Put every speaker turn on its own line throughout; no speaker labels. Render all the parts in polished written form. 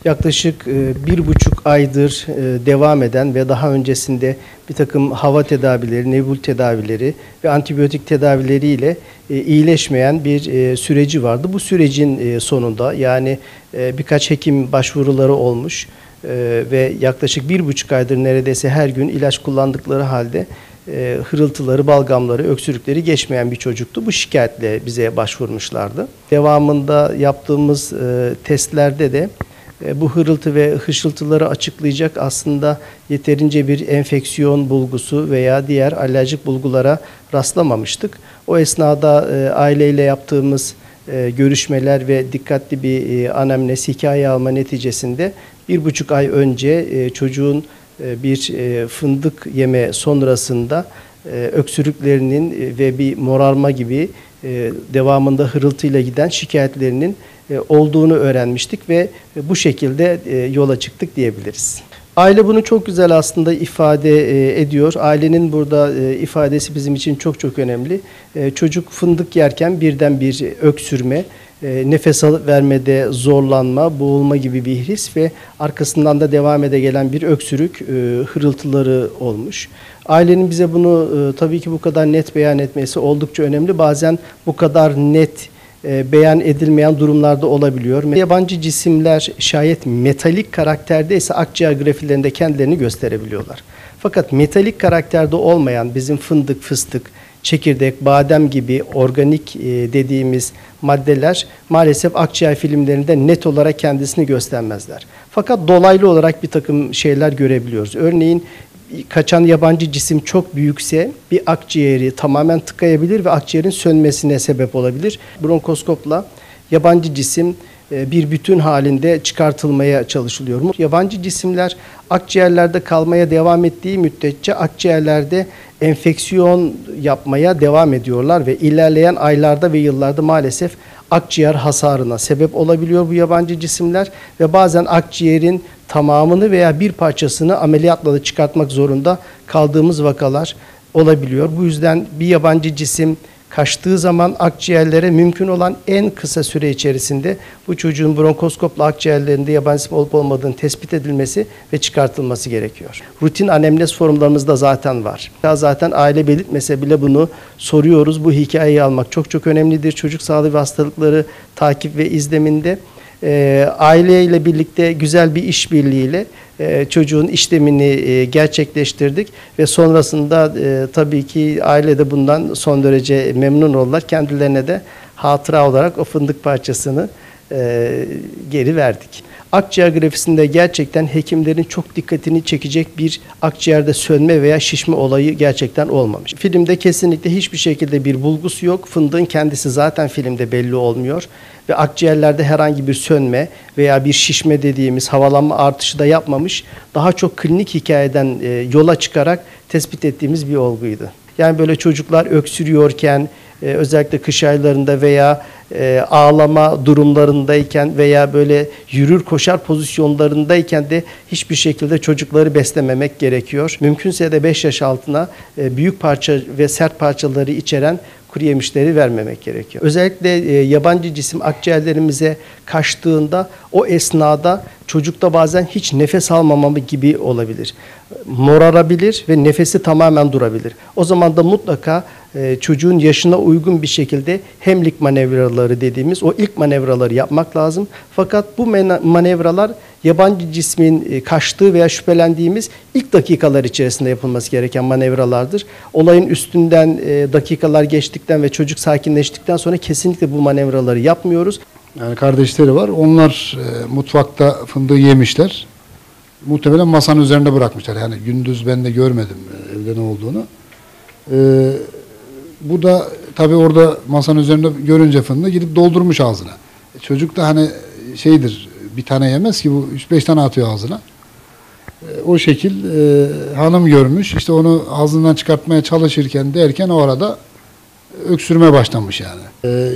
Yaklaşık 1,5 aydır devam eden ve daha öncesinde bir takım hava tedavileri, nebul tedavileri ve antibiyotik tedavileriyle iyileşmeyen bir süreci vardı. Bu sürecin sonunda yani birkaç hekim başvuruları olmuş ve yaklaşık 1,5 aydır neredeyse her gün ilaç kullandıkları halde hırıltıları, balgamları, öksürükleri geçmeyen bir çocuktu. Bu şikayetle bize başvurmuşlardı. Devamında yaptığımız testlerde de bu hırıltı ve hışıltıları açıklayacak aslında yeterince bir enfeksiyon bulgusu veya diğer alerjik bulgulara rastlamamıştık. O esnada aileyle yaptığımız görüşmeler ve dikkatli bir anamnez, hikaye alma neticesinde 1,5 ay önce çocuğun bir fındık yeme sonrasında öksürüklerinin ve bir morarma gibi devamında hırıltıyla giden şikayetlerinin olduğunu öğrenmiştik ve bu şekilde yola çıktık diyebiliriz. Aile bunu çok güzel aslında ifade ediyor. Ailenin burada ifadesi bizim için çok çok önemli. Çocuk fındık yerken birden bir öksürme, nefes vermede zorlanma, boğulma gibi bir his ve arkasından da devam gelen bir öksürük hırıltıları olmuş. Ailenin bize bunu tabii ki bu kadar net beyan etmesi oldukça önemli. Bazen bu kadar net beyan edilmeyen durumlarda olabiliyor. Yabancı cisimler şayet metalik karakterde ise akciğer grafilerinde kendilerini gösterebiliyorlar. Fakat metalik karakterde olmayan bizim fındık, fıstık, çekirdek, badem gibi organik dediğimiz maddeler maalesef akciğer filmlerinde net olarak kendisini göstermezler. Fakat dolaylı olarak bir takım şeyler görebiliyoruz. Örneğin kaçan yabancı cisim çok büyükse bir akciğeri tamamen tıkayabilir ve akciğerin sönmesine sebep olabilir. Bronkoskopla yabancı cisim bir bütün halinde çıkartılmaya çalışılıyor. Yabancı cisimler akciğerlerde kalmaya devam ettiği müddetçe akciğerlerde enfeksiyon yapmaya devam ediyorlar ve ilerleyen aylarda ve yıllarda maalesef akciğer hasarına sebep olabiliyor bu yabancı cisimler ve bazen akciğerin tamamını veya bir parçasını ameliyatla da çıkartmak zorunda kaldığımız vakalar olabiliyor. Bu yüzden bir yabancı cisim kaçtığı zaman akciğerlere mümkün olan en kısa süre içerisinde bu çocuğun bronkoskopla akciğerlerinde yabancı cisim olup olmadığını tespit edilmesi ve çıkartılması gerekiyor. Rutin anemnez formlarımızda zaten var. Zaten aile belirtmese bile bunu soruyoruz. Bu hikayeyi almak çok çok önemlidir. Çocuk sağlığı ve hastalıkları takip ve izleminde aileyle birlikte güzel bir işbirliğiyle çocuğun işlemini gerçekleştirdik ve sonrasında tabii ki aile de bundan son derece memnun oldular. Kendilerine de hatıra olarak o fındık parçasını geri verdik. Akciğer grafisinde gerçekten hekimlerin çok dikkatini çekecek bir akciğerde sönme veya şişme olayı gerçekten olmamış. Filmde kesinlikle hiçbir şekilde bir bulgusu yok. Fındığın kendisi zaten filmde belli olmuyor. Ve akciğerlerde herhangi bir sönme veya bir şişme dediğimiz havalanma artışı da yapmamış. Daha çok klinik hikayeden yola çıkarak tespit ettiğimiz bir olguydu. Yani böyle çocuklar öksürüyorken, özellikle kış aylarında veya ağlama durumlarındayken veya böyle yürür koşar pozisyonlarındayken de hiçbir şekilde çocukları beslememek gerekiyor. Mümkünse de 5 yaş altına büyük parça ve sert parçaları içeren kuru yemişleri vermemek gerekiyor. Özellikle yabancı cisim akciğerlerimize kaçtığında o esnada çocukta bazen hiç nefes almama gibi olabilir. Morarabilir ve nefesi tamamen durabilir. O zaman da mutlaka çocuğun yaşına uygun bir şekilde hemlik manevraları dediğimiz o ilk manevraları yapmak lazım. Fakat bu manevralar yabancı cismin kaçtığı veya şüphelendiğimiz ilk dakikalar içerisinde yapılması gereken manevralardır. Olayın üstünden dakikalar geçtikten ve çocuk sakinleştikten sonra kesinlikle bu manevraları yapmıyoruz.
Yani kardeşleri var. Onlar mutfakta fındığı yemişler. Muhtemelen masanın üzerinde bırakmışlar. Yani gündüz ben de görmedim evde ne olduğunu. Bu da tabii orada masanın üzerinde görünce fındığı gidip doldurmuş ağzına. Çocuk da hani şeydir, bir tane yemez ki, bu 3-5 tane atıyor ağzına. O şekil hanım görmüş. İşte onu ağzından çıkartmaya çalışırken derken o arada öksürme başlamış yani.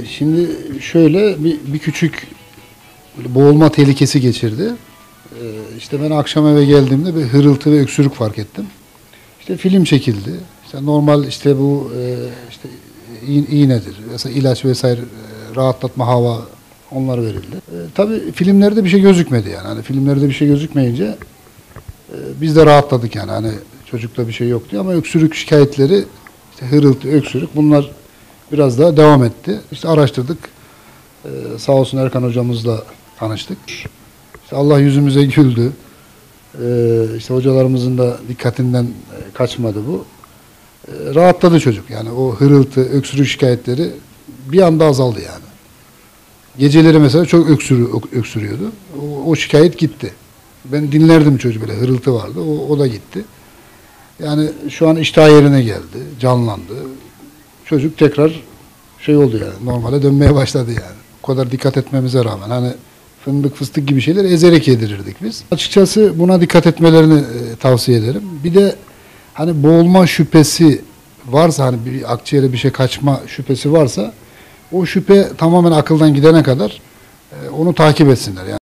Şimdi şöyle bir küçük boğulma tehlikesi geçirdi. İşte ben akşam eve geldiğimde bir hırıltı ve öksürük fark ettim. İşte film çekildi. İşte normal işte bu işte iğnedir. Mesela ilaç vesaire rahatlatma hava Onlar verildi. Tabii filmlerde bir şey gözükmedi yani. Hani filmlerde bir şey gözükmeyince biz de rahatladık yani. Hani çocukta bir şey yok diye, ama öksürük şikayetleri, işte hırıltı, öksürük, bunlar biraz daha devam etti. İşte araştırdık. Sağ olsun Erkan hocamızla tanıştık. İşte Allah yüzümüze güldü. İşte hocalarımızın da dikkatinden kaçmadı bu. Rahatladı çocuk. Yani o hırıltı, öksürük şikayetleri bir anda azaldı yani. Geceleri mesela çok öksürüyordu. O şikayet gitti. Ben dinlerdim çocuğu, böyle hırıltı vardı. O da gitti. Yani şu an iştah yerine geldi, canlandı. Çocuk tekrar şey oldu yani, normale dönmeye başladı yani. O kadar dikkat etmemize rağmen, hani fındık fıstık gibi şeyler ezerek yedirirdik biz. Açıkçası buna dikkat etmelerini tavsiye ederim. Bir de hani boğulma şüphesi varsa, hani bir akciğere bir şey kaçma şüphesi varsa, o şüphe tamamen akıldan gidene kadar onu takip etsinler yani.